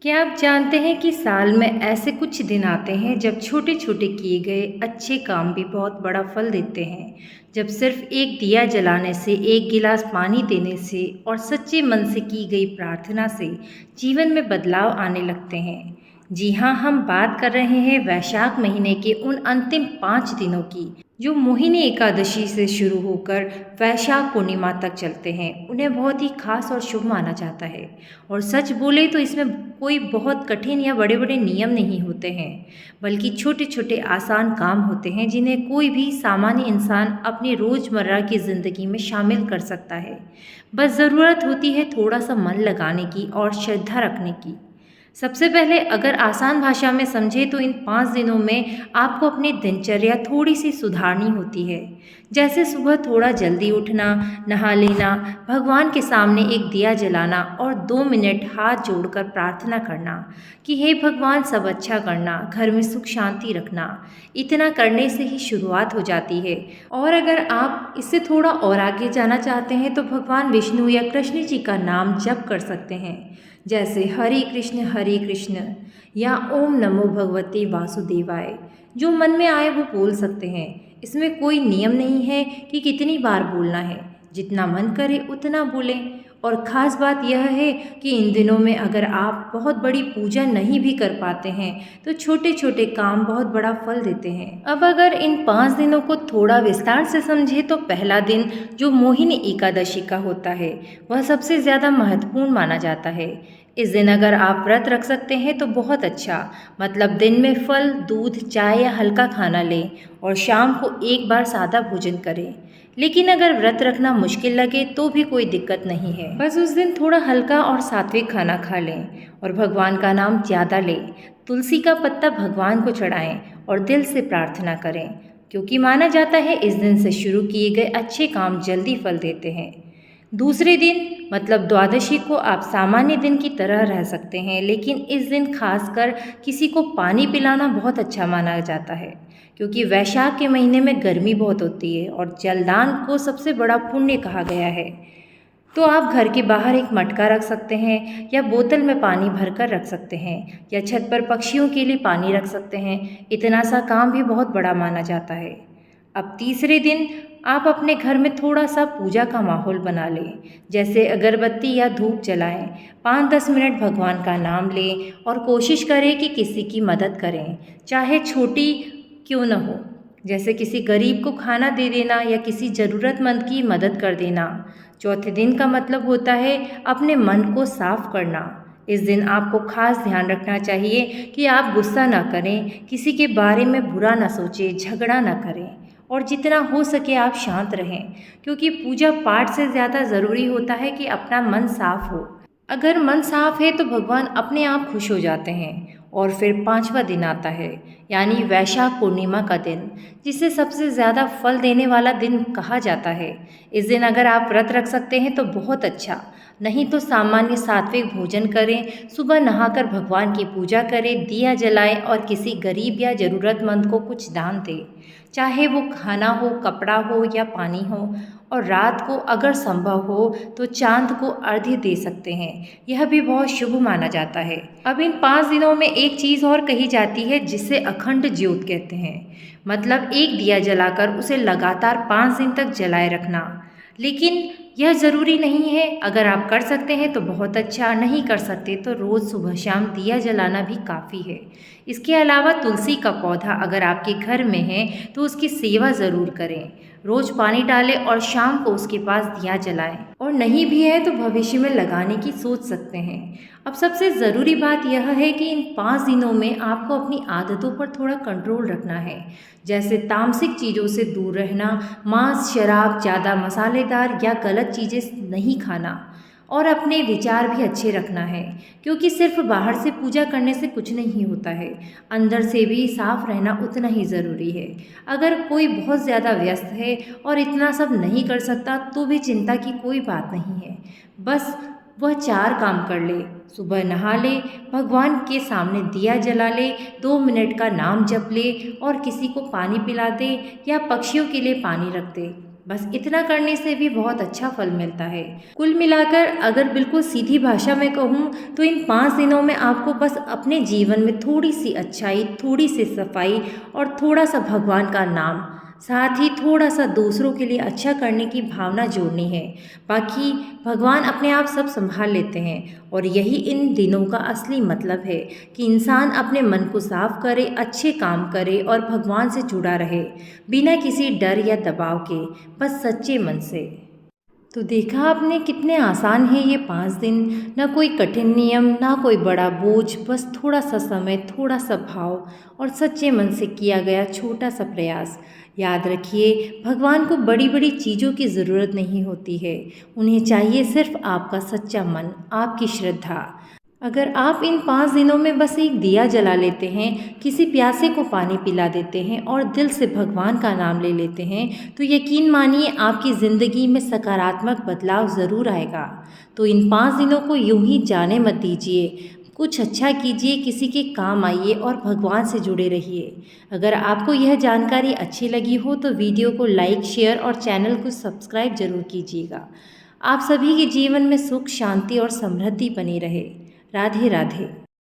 क्या आप जानते हैं कि साल में ऐसे कुछ दिन आते हैं जब छोटे छोटे किए गए अच्छे काम भी बहुत बड़ा फल देते हैं। जब सिर्फ एक दिया जलाने से, एक गिलास पानी देने से और सच्चे मन से की गई प्रार्थना से जीवन में बदलाव आने लगते हैं। जी हाँ, हम बात कर रहे हैं वैशाख महीने के उन अंतिम 5 दिनों की जो मोहिनी एकादशी से शुरू होकर वैशाख पूर्णिमा तक चलते हैं। उन्हें बहुत ही खास और शुभ माना जाता है। और सच बोले तो इसमें कोई बहुत कठिन या बड़े बड़े नियम नहीं होते हैं, बल्कि छोटे छोटे आसान काम होते हैं जिन्हें कोई भी सामान्य इंसान अपनी रोज़मर्रा की ज़िंदगी में शामिल कर सकता है। बस ज़रूरत होती है थोड़ा सा मन लगाने की और श्रद्धा रखने की। सबसे पहले अगर आसान भाषा में समझे तो इन 5 दिनों में आपको अपनी दिनचर्या थोड़ी सी सुधारनी होती है। जैसे सुबह थोड़ा जल्दी उठना, नहा लेना, भगवान के सामने एक दिया जलाना और 2 मिनट हाथ जोड़कर प्रार्थना करना कि हे भगवान सब अच्छा करना, घर में सुख शांति रखना। इतना करने से ही शुरुआत हो जाती है। और अगर आप इससे थोड़ा और आगे जाना चाहते हैं तो भगवान विष्णु या कृष्ण जी का नाम जप कर सकते हैं। जैसे हरे कृष्ण या ओम नमो भगवते वासुदेवाय। जो मन में आए वो बोल सकते हैं। इसमें कोई नियम नहीं है कि कितनी बार बोलना है, जितना मन करे उतना बोलें। और ख़ास बात यह है कि इन दिनों में अगर आप बहुत बड़ी पूजा नहीं भी कर पाते हैं तो छोटे छोटे काम बहुत बड़ा फल देते हैं। अब अगर इन 5 दिनों को थोड़ा विस्तार से समझे तो पहला दिन जो मोहिनी एकादशी का होता है वह सबसे ज़्यादा महत्वपूर्ण माना जाता है। इस दिन अगर आप व्रत रख सकते हैं तो बहुत अच्छा, मतलब दिन में फल, दूध, चाय या हल्का खाना लें और शाम को एक बार सादा भोजन करें। लेकिन अगर व्रत रखना मुश्किल लगे तो भी कोई दिक्कत नहीं है, बस उस दिन थोड़ा हल्का और सात्विक खाना खा लें और भगवान का नाम ज़्यादा लें। तुलसी का पत्ता भगवान को चढ़ाएं और दिल से प्रार्थना करें, क्योंकि माना जाता है इस दिन से शुरू किए गए अच्छे काम जल्दी फल देते हैं। दूसरे दिन मतलब द्वादशी को आप सामान्य दिन की तरह रह सकते हैं, लेकिन इस दिन खासकर किसी को पानी पिलाना बहुत अच्छा माना जाता है, क्योंकि वैशाख के महीने में गर्मी बहुत होती है और जलदान को सबसे बड़ा पुण्य कहा गया है। तो आप घर के बाहर एक मटका रख सकते हैं या बोतल में पानी भरकर रख सकते हैं या छत पर पक्षियों के लिए पानी रख सकते हैं। इतना सा काम भी बहुत बड़ा माना जाता है। अब तीसरे दिन आप अपने घर में थोड़ा सा पूजा का माहौल बना लें, जैसे अगरबत्ती या धूप जलाएं, 5-10 मिनट भगवान का नाम लें और कोशिश करें कि किसी की मदद करें, चाहे छोटी क्यों न हो। जैसे किसी गरीब को खाना दे देना या किसी ज़रूरतमंद की मदद कर देना। चौथे दिन का मतलब होता है अपने मन को साफ करना। इस दिन आपको खास ध्यान रखना चाहिए कि आप गुस्सा ना करें, किसी के बारे में बुरा ना सोचें, झगड़ा ना करें और जितना हो सके आप शांत रहें, क्योंकि पूजा पाठ से ज़्यादा ज़रूरी होता है कि अपना मन साफ हो। अगर मन साफ है तो भगवान अपने आप खुश हो जाते हैं। और फिर 5वां दिन आता है, यानी वैशाख पूर्णिमा का दिन, जिसे सबसे ज़्यादा फल देने वाला दिन कहा जाता है। इस दिन अगर आप व्रत रख सकते हैं तो बहुत अच्छा, नहीं तो सामान्य सात्विक भोजन करें, सुबह नहाकर भगवान की पूजा करें, दिया जलाएं और किसी गरीब या ज़रूरतमंद को कुछ दान दें, चाहे वो खाना हो, कपड़ा हो या पानी हो। और रात को अगर संभव हो तो चांद को अर्घ्य दे सकते हैं, यह भी बहुत शुभ माना जाता है। अब इन 5 दिनों में एक चीज़ और कही जाती है जिसे अखंड ज्योत कहते हैं, मतलब एक दिया जलाकर उसे लगातार 5 दिन तक जलाए रखना। लेकिन यह ज़रूरी नहीं है, अगर आप कर सकते हैं तो बहुत अच्छा, नहीं कर सकते तो रोज़ सुबह शाम दिया जलाना भी काफ़ी है। इसके अलावा तुलसी का पौधा अगर आपके घर में है तो उसकी सेवा ज़रूर करें, रोज़ पानी डालें और शाम को उसके पास दिया जलाएं। और नहीं भी है तो भविष्य में लगाने की सोच सकते हैं। अब सबसे ज़रूरी बात यह है कि इन 5 दिनों में आपको अपनी आदतों पर थोड़ा कंट्रोल रखना है, जैसे तामसिक चीज़ों से दूर रहना, मांस, शराब, ज़्यादा मसालेदार या गलत चीज़ें नहीं खाना और अपने विचार भी अच्छे रखना है, क्योंकि सिर्फ बाहर से पूजा करने से कुछ नहीं होता है, अंदर से भी साफ रहना उतना ही ज़रूरी है। अगर कोई बहुत ज़्यादा व्यस्त है और इतना सब नहीं कर सकता तो भी चिंता की कोई बात नहीं है। बस वह 4 काम कर ले, सुबह नहा ले, भगवान के सामने दिया जला ले, 2 मिनट का नाम जप ले और किसी को पानी पिला दे या पक्षियों के लिए पानी रख दे। बस इतना करने से भी बहुत अच्छा फल मिलता है। कुल मिलाकर अगर बिल्कुल सीधी भाषा में कहूँ तो इन 5 दिनों में आपको बस अपने जीवन में थोड़ी सी अच्छाई, थोड़ी सी सफाई और थोड़ा सा भगवान का नाम, साथ ही थोड़ा सा दूसरों के लिए अच्छा करने की भावना जोड़नी है। बाकी भगवान अपने आप सब संभाल लेते हैं और यही इन दिनों का असली मतलब है कि इंसान अपने मन को साफ करे, अच्छे काम करे और भगवान से जुड़ा रहे, बिना किसी डर या दबाव के, बस सच्चे मन से। तो देखा आपने कितने आसान है ये 5 दिन। ना कोई कठिन नियम, ना कोई बड़ा बोझ, बस थोड़ा सा समय, थोड़ा सा भाव और सच्चे मन से किया गया छोटा सा प्रयास। याद रखिए, भगवान को बड़ी बड़ी चीज़ों की ज़रूरत नहीं होती है, उन्हें चाहिए सिर्फ आपका सच्चा मन, आपकी श्रद्धा। अगर आप इन 5 दिनों में बस एक दिया जला लेते हैं, किसी प्यासे को पानी पिला देते हैं और दिल से भगवान का नाम ले लेते हैं, तो यकीन मानिए आपकी ज़िंदगी में सकारात्मक बदलाव ज़रूर आएगा। तो इन 5 दिनों को यूं ही जाने मत दीजिए, कुछ अच्छा कीजिए, किसी के काम आइए और भगवान से जुड़े रहिए। अगर आपको यह जानकारी अच्छी लगी हो तो वीडियो को लाइक, शेयर और चैनल को सब्सक्राइब जरूर कीजिएगा। आप सभी के जीवन में सुख, शांति और समृद्धि बनी रहे। राधे राधे।